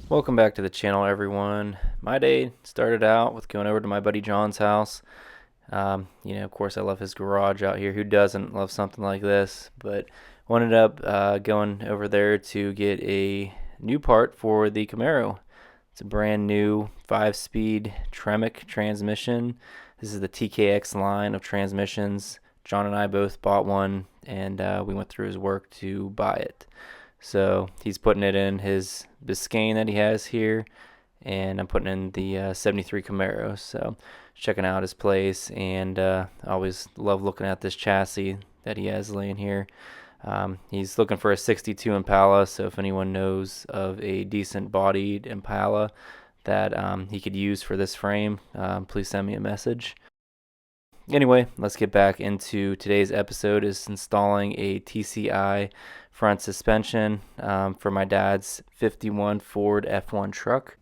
Welcome back to the channel, everyone. My day started out with going over to my buddy John's house. Of course, I love his garage out here. Who doesn't love something like this? But ended up going over there to get a new part for the Camaro. It's a brand new 5-speed Tremec transmission. This is the TKX line of transmissions. John and I both bought one, and we went through his work to buy it. So he's putting it in his Biscayne that he has here, and I'm putting in the 73 Camaro. So checking out his place, and I always love looking at this chassis that he has laying here. He's looking for a 62 Impala, so if anyone knows of a decent bodied Impala that he could use for this frame, please send me a message. Anyway, let's get back into today's episode. Is installing a TCI front suspension for my dad's 51 Ford F1 truck.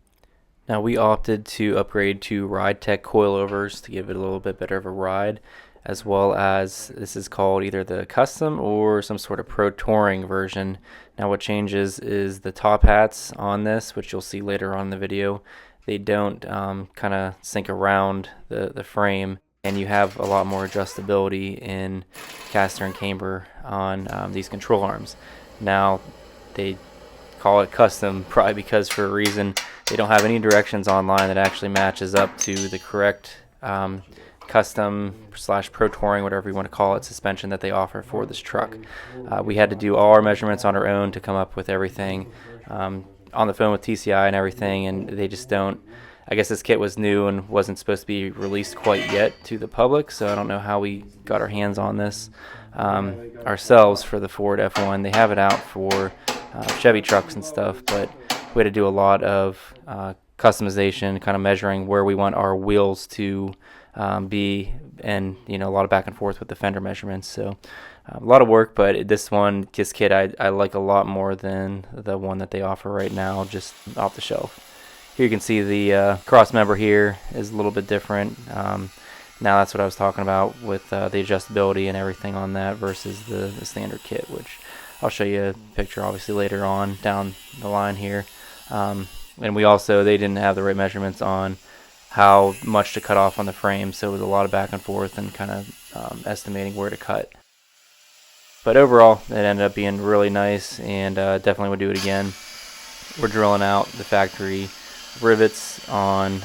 Now we opted to upgrade to RideTech Coilovers to give it a little bit better of a ride, as well as this is called either the custom or some sort of Pro-touring version. Now what changes is the top hats on this, which you'll see later on in the video. They don't kind of sink around the frame, and you have a lot more adjustability in caster and camber on these control arms. Now they call it custom probably because for a reason they don't have any directions online that actually matches up to the correct custom / pro touring, whatever you want to call it, suspension that they offer for this truck. We had to do all our measurements on our own to come up with everything, on the phone with TCI and everything, and they just don't. I guess this kit was new and wasn't supposed to be released quite yet to the public, so I don't know how we got our hands on this ourselves for the Ford F1. They have it out for Chevy trucks and stuff, but we had to do a lot of customization, kind of measuring where we want our wheels to be, and a lot of back and forth with the fender measurements. So a lot of work, but this kit I like a lot more than the one that they offer right now, just off the shelf. Here you can see the cross member here is a little bit different. Now that's what I was talking about with the adjustability and everything on that versus the standard kit, which I'll show you a picture obviously later on down the line here. And they didn't have the right measurements on how much to cut off on the frame, so it was a lot of back and forth and kind of estimating where to cut. But overall, it ended up being really nice, and definitely would do it again. We're drilling out the factory rivets on,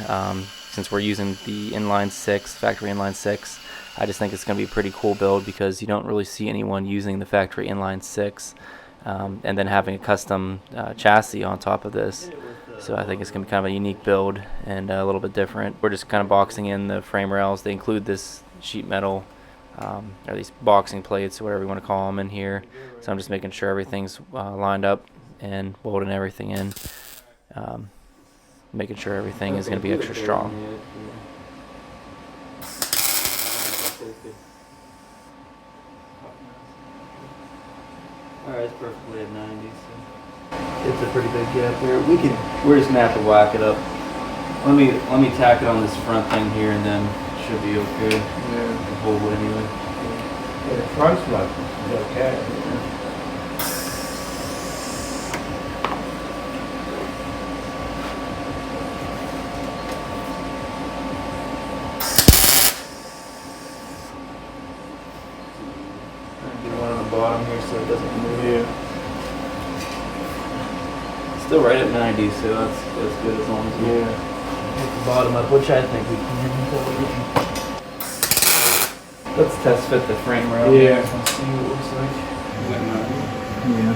since we're using the factory inline 6. I just think it's going to be a pretty cool build because you don't really see anyone using the factory inline 6 and then having a custom chassis on top of this. So I think it's going to be kind of a unique build and a little bit different. We're just kind of boxing in the frame rails. They include this sheet metal or these boxing plates, whatever you want to call them, in here. So I'm just making sure everything's lined up and welding everything in. Making sure everything is going to be extra strong. Alright, it's perfectly at 90, so it's a pretty big gap there. We're just gonna have to whack it up. Let me tack it on this front thing here, and then it should be okay. Yeah. The whole way anyway. Yeah, the front's not okay. Yeah. Bottom here so it doesn't move. Yeah. Still right at 90, so that's good as long as we get the bottom up, which I think we can. Let's test fit the frame rail. Yeah. Let's see what it looks like. Yeah.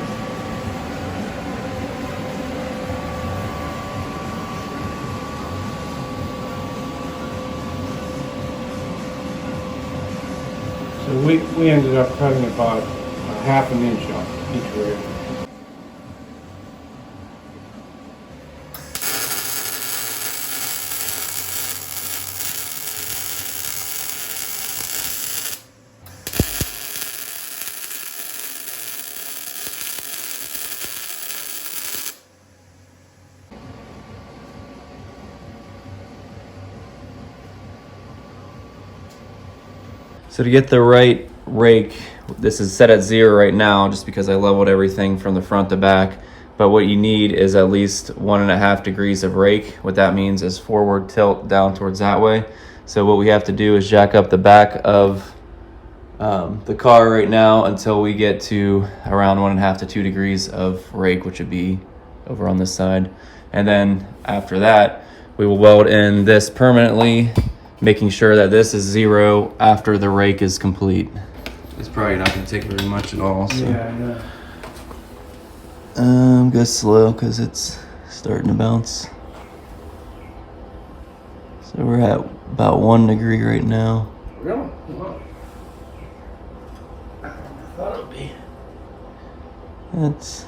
So we ended up cutting about a half an inch off each rail. So to get the right rake, this is set at 0 right now just because I leveled everything from the front to back. but what you need is at least 1.5 degrees of rake. What that means is forward tilt down towards that way. So what we have to do is jack up the back of the car right now until we get to around 1.5 to 2 degrees of rake, which would be over on this side. And then after that, we will weld in this permanently, making sure that this is 0 after the rake is complete. It's probably not going to take very much at all. So. Yeah, I know. Go slow because it's starting to bounce. So we're at about 1 degree right now. Really? Wow. I thought it would be. That's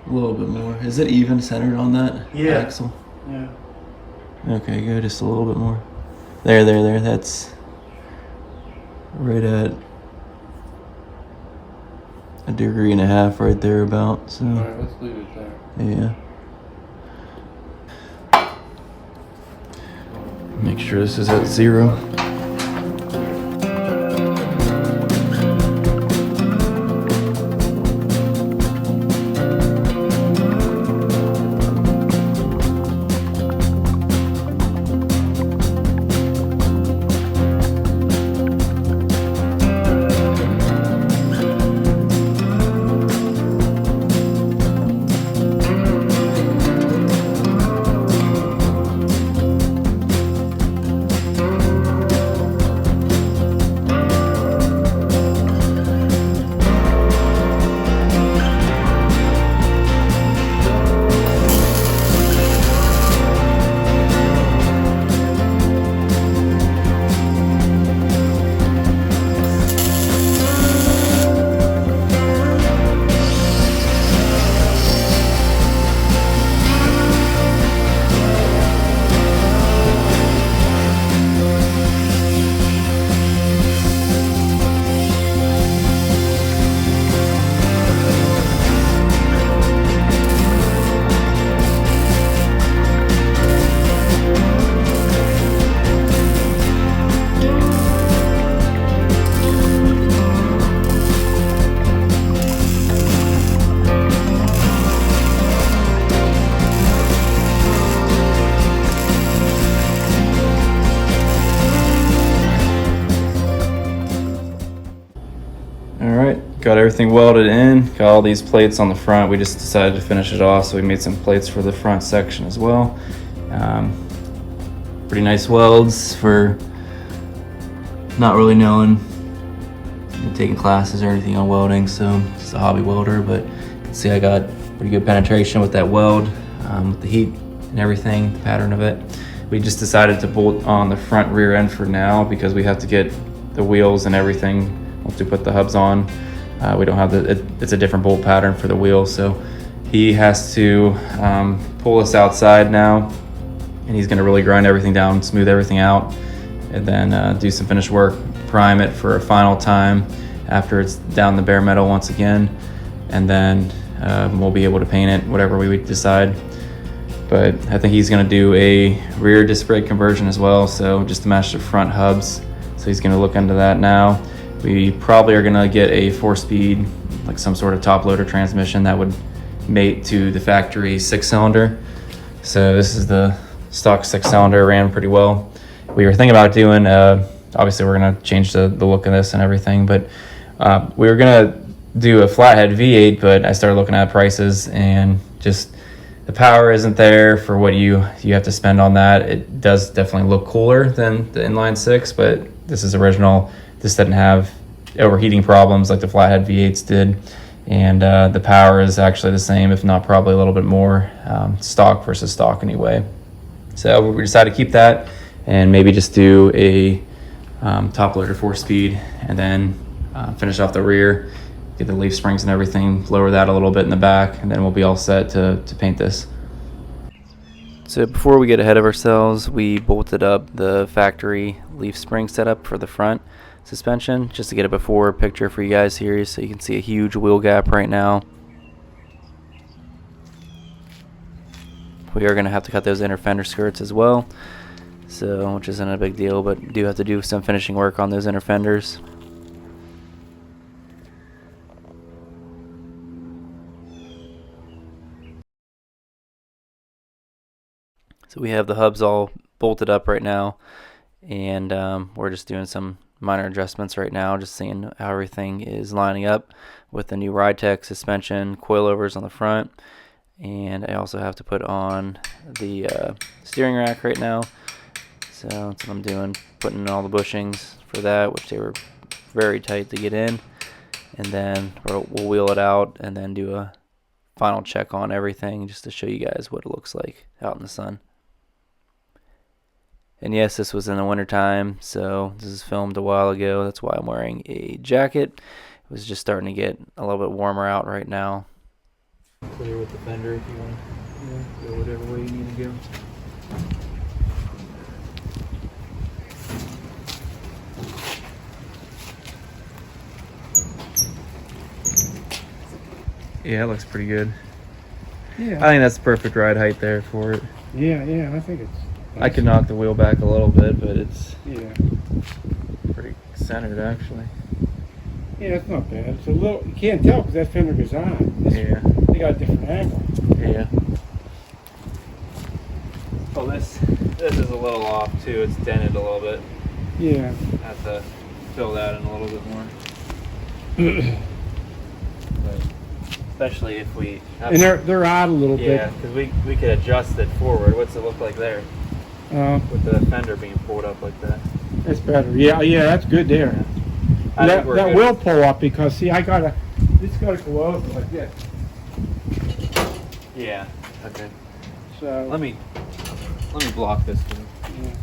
a little bit more. Is it even centered on that axle? Yeah. Okay, go just a little bit more. There. That's right at 1.5 degrees right there about. So. All right, let's leave it there. Yeah. Make sure this is at 0. Got everything welded in, got all these plates on the front. We just decided to finish it off, so we made some plates for the front section as well. Pretty nice welds for not really knowing, taking classes or anything on welding, so just a hobby welder, but you can see I got pretty good penetration with that weld, with the heat and everything, the pattern of it. We just decided to bolt on the front rear end for now because we have to get the wheels and everything once we put the hubs on. We don't have it's a different bolt pattern for the wheels, so he has to pull us outside now, and he's gonna really grind everything down, smooth everything out, and then do some finish work, prime it for a final time after it's down the bare metal once again, and then we'll be able to paint it, whatever we would decide. But I think he's gonna do a rear disc brake conversion as well, so just to match the front hubs. So he's gonna look into that now. We probably are gonna get a 4-speed, like some sort of top loader transmission that would mate to the factory 6-cylinder. So this is the stock 6-cylinder, ran pretty well. We were thinking about doing, obviously we're gonna change the look of this and everything, but we were gonna do a flathead V8, but I started looking at prices and just the power isn't there for what you have to spend on that. It does definitely look cooler than the inline 6, but this is original. This didn't have overheating problems like the flathead V8s did, and the power is actually the same, if not probably a little bit more, stock versus stock anyway. So we decided to keep that and maybe just do a top loader 4-speed, and then finish off the rear, get the leaf springs and everything, lower that a little bit in the back, and then we'll be all set to paint this. So before we get ahead of ourselves, we bolted up the factory leaf spring setup for the front suspension just to get a before picture for you guys here, so you can see a huge wheel gap right now. We are going to have to cut those inner fender skirts as well, so which isn't a big deal, but do have to do some finishing work on those inner fenders. So we have the hubs all bolted up right now, and we're just doing some minor adjustments right now, just seeing how everything is lining up with the new RideTech suspension coilovers on the front. And I also have to put on the steering rack right now, so that's what I'm doing, putting in all the bushings for that, which they were very tight to get in, and then we'll wheel it out and then do a final check on everything just to show you guys what it looks like out in the sun. And yes, this was in the wintertime, so this is filmed a while ago. That's why I'm wearing a jacket. It was just starting to get a little bit warmer out right now. Clear with the fender if you want to go whatever way you need to go. Yeah, it looks pretty good. Yeah. I think that's the perfect ride height there for it. Yeah, I think it's nice. I can knock the wheel back a little bit, but it's pretty centered actually. Yeah, it's not bad. It's a little, you can't tell because that fender goes on. They got a different angle. Yeah. Well, this is a little off too. It's dented a little bit. Yeah. Have to fill that in a little bit more. But especially if we have, and they're odd a little bit. Yeah, because we could adjust it forward. What's it look like there? With the fender being pulled up like that. That's better. Yeah, that's good there. Yeah. That will pull up because see, this gotta go over like this. Yeah. Okay. So Let me block this one. Yeah.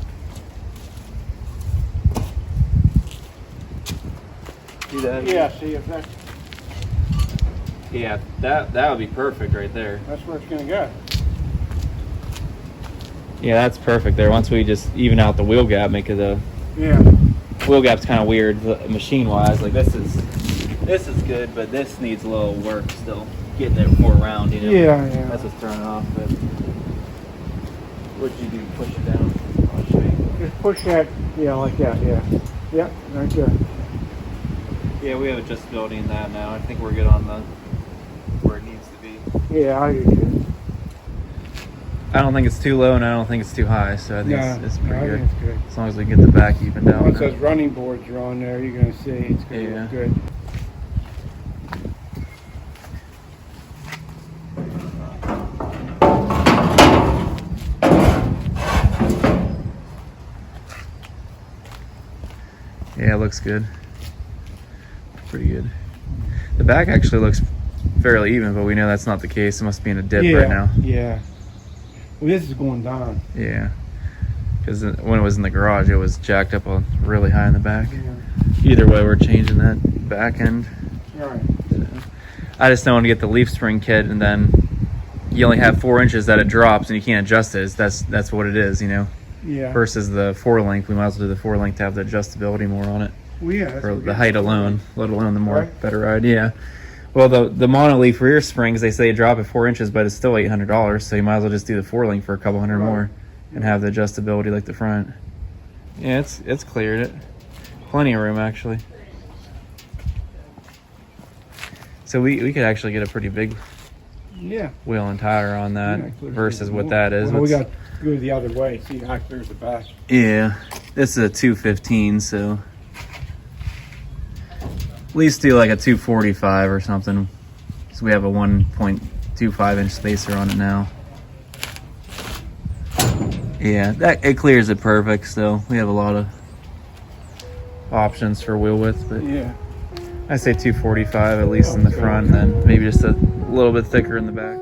See that? Yeah. See if that's. Yeah, that would be perfect right there. That's where it's gonna go. Yeah, that's perfect there. Once we just even out the wheel gap, make it a wheel gap's kind of weird machine-wise. Like this is good, but this needs a little work still, getting it more round. You know. Yeah. That's what's throwing it off. But what'd you do? Push it down. I'll show you. Just push that. Yeah, like that. Yeah. Yep. Right there. Yeah, we have adjustability in that now. I think we're good on the where it needs to be. Yeah, I do. I don't think it's too low and I don't think it's too high, so I think it's pretty good. Think it's good. As long as we get the back even down. Once those running boards are on there, you're gonna see it's gonna look good. Yeah, it looks good. Pretty good. The back actually looks fairly even, but we know that's not the case. It must be in a dip right now. Yeah. Well, this is going down. Yeah. Because when it was in the garage, it was jacked up really high in the back. Yeah. Either way, we're changing that back end. Right. I just don't want to get the leaf spring kit and then you only have 4 inches that it drops and you can't adjust it. That's what it is, you know. Yeah. Versus the 4-link, we might as well do the 4-link to have the adjustability more on it. Well, yeah. Or the height alone, let alone the more Right. better ride. Yeah. Well, the monoleaf rear springs, they say drop at 4 inches, but it's still $800. So you might as well just do the 4-link for a couple hundred more, and have the adjustability like the front. Yeah, it's cleared it. Plenty of room actually. So we could actually get a pretty big wheel and tire on that versus what that is. Well, we got to go the other way. See how clears the back. Yeah, this is a 215, so at least do like a 245 or something. So we have a 1.25 inch spacer on it now. Yeah, it clears it perfect. So we have a lot of options for wheel width, but Yeah. I say 245 at least in the front, and then maybe just a little bit thicker in the back.